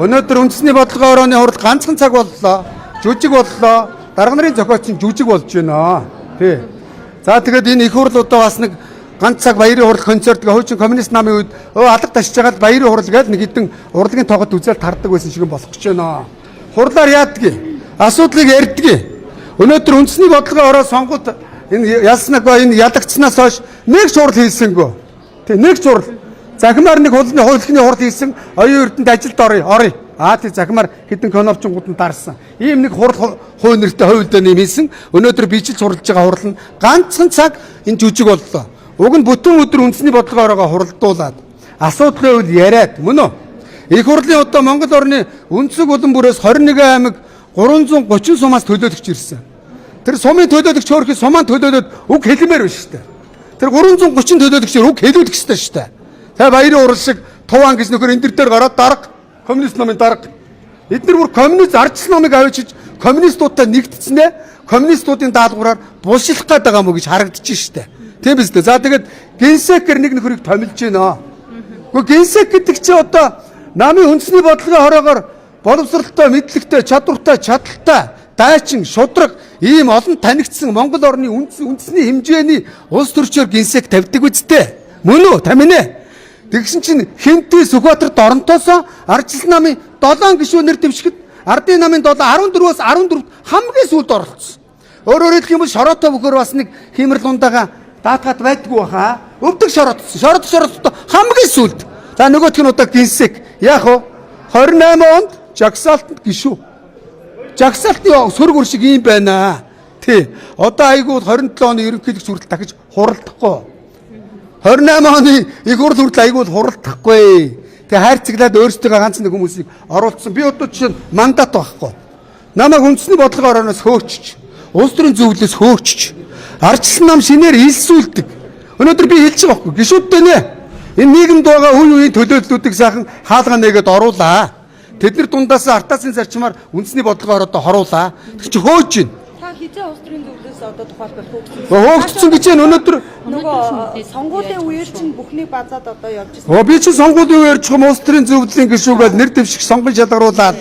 Өнөөдөр үндэсний бодлогын орооны хурал ганцхан цаг боллоо. Жүжиг боллоо. Дарга нарын зохиолч нь жүжиг болж байна. Тий. За тэгээд энэ их хурал одоо бас нэг ганц цаг баярын хурал концерт гээ хуучин коммунист намын үед алга ташиж байгаа баярын хурал гээд нэг хэдэн урлагийн тоглолт үзэл тардаг байсан шиг болох гэж байна. Хурлаар яадгийг асуудлыг ярьдгийг өнөөдөр үндэсний бодлогын ороо сонгоод энэ ялснаггүй энэ ядагцснаас хойш нэг шуурл хийсэнгөө. Тий нэг шуурл. Захимаар нэг хуулны хуулийнхны хурал хийсэн оюун эрдэнэд ажилд орё. Тий захимаар хэдэн конопчингууд нь дарсан. Ийм нэг хурал хууль нэртэй хувьд нэм хийсэн. Өнөөдөр бичлж хурлаж байгаа хурал нь ганцхан цаг энэ жүжиг боллоо. Уг нь бүтэн өдөр үндэсний бодлогын ороогоо хуралдуулаад асуудлын үйл яриад мөн үү? Их хурлын одоо Монгол орны өнцөг улан бүрээс 21 аймаг 330 сумаас төлөөлөгч ирсэн. Тэр сумын төлөөлөгч хөөрхий сумаан төлөөлөд үг хэлмээр байна шүү дээ. Тэр 330 төлөөлөгчөөр үг хэлүүлэх ёстой шүү дээ. Тэгээ баярын урал шиг туван гэж нөхөр энэ дээр гараад дарга коммунист намын дарга. Эдгээр бүр коммунист ардчил намыг авчиж коммунистуудтай нэгдцэнэ коммунистуудын даалгавраар булшилах гээд байгаа мó гэж харагдаж штэ. Тийм биз дээ. За тэгээд генсекэр нэг нөхрийг томилж байна. Гэхдээ генсек гэдэг чинь одоо намын үндэсний бодлогын хороогоор боловсралтай, мэдлэгтэй, чадвартай, чадaltaй, дайчин, шудраг ийм олон танигдсан Монгол орны үндэсний хэмжээний улс төрчөөр генсек тавьдаг үстэй. Мөн үү? Таминэ. Тэгсэн чинь Хэнти Сүхбаатарт оронтоосоо ардчил намын 7 гишүүнээр дэвшгэд ардын намын 14-өөс 14-т хамгийн сүүлд оролцсон. Өөрөөр хэлэх юм бол шороотой бөхөр бас нэг хиймэрл ундаага даатгаад байдгүй баха. Өвдөг шороотсон. Шорооттой хамгийн сүүлд. За нөгөөх нь одоо генсек. Яах вэ? 28 онд жагсаалтанд гишүү. Жагсаалтын сөрөг өр шиг юм байна. Тий. Одоо айгуул 27 оны ерөнхийлөгч хүртэл дахиж хуралдахгүй. 28 оны их хурл хүртэл айгуул хуралдахгүй. Тэгээ хайрцаглаад өөрсдөө ганц нэг хүмүүсийг оруулсан. Би одоо жишээ нь мандат байхгүй. Намайг үндэсний бодлогын орооноос хөөчч. Улс төрийн зөвлөлөөс хөөчч. Ардчил нам шинээр илсүүлдэг. Өнөөдөр би хэлж байгаа байхгүй. Гишүүдтэй нэ. Энэ нийгэмд байгаа үе үеийн төлөөллүүдийг сайхан хаалга нээгээд оруулаа. Тэдний дундаас артаасын зарчмаар үндэсний бодлогын ороод хоруулаа. Тэг чи хөөж гин. Та хизээ улс төрийн зөвлөлөөс одоо тухайлбал хөөгдсөн гэж өнөөдөр нөгөө сонгуулийн үеэр чинь бүхнийг базаад одоо явж ирсэн. Би чи сонгуулийн үеэр ч юм улс төрийн зөвлөлийн гишүүгээд нэр дэвших сонгон шалгаруулаад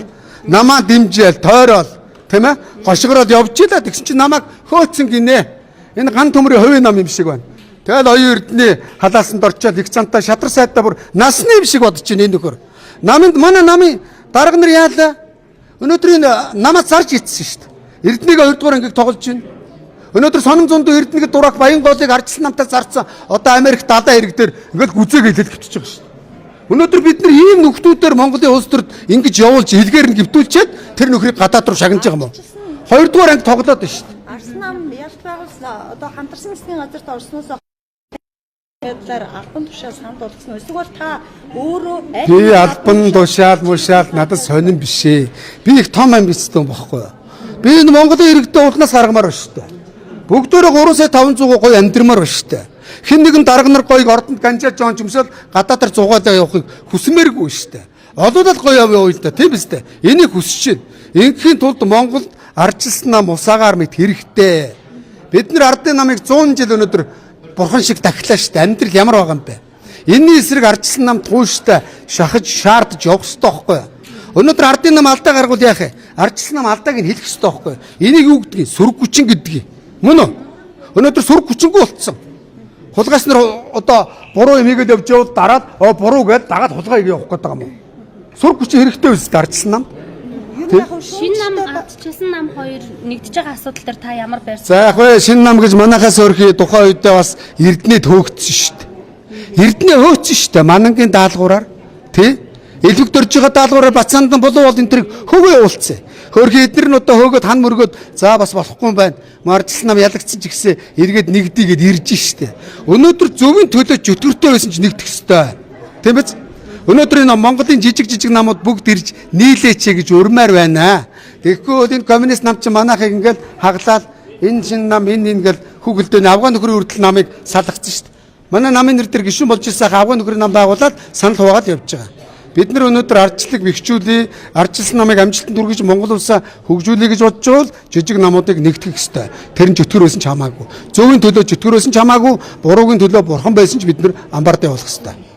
намаа дэмжээл тойрол тийм ээ гошгороод явж илаа тэгсэн чи намайг хөөцсөн гинэ. Энэ ган төмрийн хувийн нам юм шиг байна. Тэгэл оюун эрдний халаасанд орчоод их цантаа шатрар сайдаа бүр насны юм шиг бодож байна энэ нөхөр. Намын манай намын дарга нар яалаа. Өнөөдөр энэ намаас зарж ицсэн шүү дээ. Эрднийг 2 дугаар ангийг тоглож байна. Өнөөдөр сонин зундуу эрднийг дурах баян голыг ардчил намтай зарсан. Одоо Америк далаа хэрэг дээр ингээд гүзээг хэлэл хэвчиж байгаа шүү дээ. Өнөөдөр бид нар ийм нөхдүүдээр Монголын улс төрд ингэж явуулж илгээр нь гэвтүүлчихэд тэр нөхрийг гадаад руу шагнаж байгаа юм. 2 дугаар анги тоглоод байна шүү дээ. Арс нам ялт байгуулсан одоо хамтарсан засгийн газарт орсноос байдлаар албан тушаал санд болгосон. Эсвэл та өөрөө тий албан тушаал мушаал надад сонирн биш ээ. Би их том амбицтай юм багхгүй. Би энэ Монголын иргэдэд уулнаас гаргамаар байна шүү дээ. Бүгдөө 3 сая 500 гоё амьдрмаар байна шүү дээ. Хэн нэгэн дарга нар гоёг ордонд ганжаа жоон чимсэл гадаадаар зугаалаа явахыг хүсмээргүй шүү дээ. Олоодал гоё явъя л да тийм биз дээ. Энийг хүсэж байна. Ингийн тулд Монголд ардчилсан нам усаагаар мэд хэрэгтэй. Бид нар ардын намыг 100 жил өнөөдөр бурхан шиг дахлаа шүү дээ. Амьдрал ямар байгаа юм бэ? Энийний эсрэг ардчилсан нам тууштай шахаж шаардж явах хэрэгтэй байхгүй юу? Өнөөдөр ардын нам алдаа гаргуул яах вэ? Ардчилсан нам алдааг нь хэлэх хэрэгтэй байхгүй юу? Энийг юу гэдгийг сөрөг хүчин гэдгийг. Мөн үү? Өнөөдөр сөрөг хүчингүй болцсон. Хулгайч нар одоо буруу юм хийгээд явж явал дараад буруу гэдээ дагаад хулгай хийгээд явах гээд байгаа юм. Сөрөг хүчин хэрэгтэй үст ардчилсан нам. Шинэ нам ардчилсан нам хоёр нэгдэж байгаа асуудал дээр та ямар байр? За яг вэ шинэ нам гэж манайхаас өөрхий тухайн үедээ бас эрдэнэд хөөгдсөн шүү дээ. Эрдэнэ хөөцсөн шүү дээ. Манангийн даалгавраар тий элбэг дөрж байгаа даалгавраар Бацаандан болов бол энэ тэрийг хөгөө явуулсан. Хөөрхий эднэр нь одоо хөөгөөд хан мөргөөд за бас болохгүй юм байна. Ардчилсан нам ялагдсан ч гэсэн эргээд нэгдийгээд ирж штэ. Өнөөдөр зөвийн төлөө жөтгөртэй байсан ч нэгдэх ёстой. Тийм биз? Өнөөдөр энэ Монголын жижиг намууд бүгд ирж нийлээч гэж урмаар байна. Тэгэхгүй энэ коммунист нам чинь манайхыг ингээл хаглаад энэ шин нам энэ ингээл хүүхэлдээ Афган нөхрийн хүртэл намыг салгацсан шүү дээ. Манай намын нэр дээр гишүүн болж ирсэн Афган нөхрийн нам байгуулад санал хуваагаад явж байгаа. Бид нар өнөөдөр ардчлалыг бэхжүүлээ, ардчилсан намыг амжилтанд хүргэж Монгол улсаа хөгжүүлэе гэж бодож бол жижиг намуудыг нэгтгэх ёстой. Тэр нь чөтгөр байсан ч хамаагүй. Зөвийн төлөө чөтгөр байсан ч хамаагүй, буруугийн төлөө бурхан байсан ч бид нар амбард явуулах ёстой.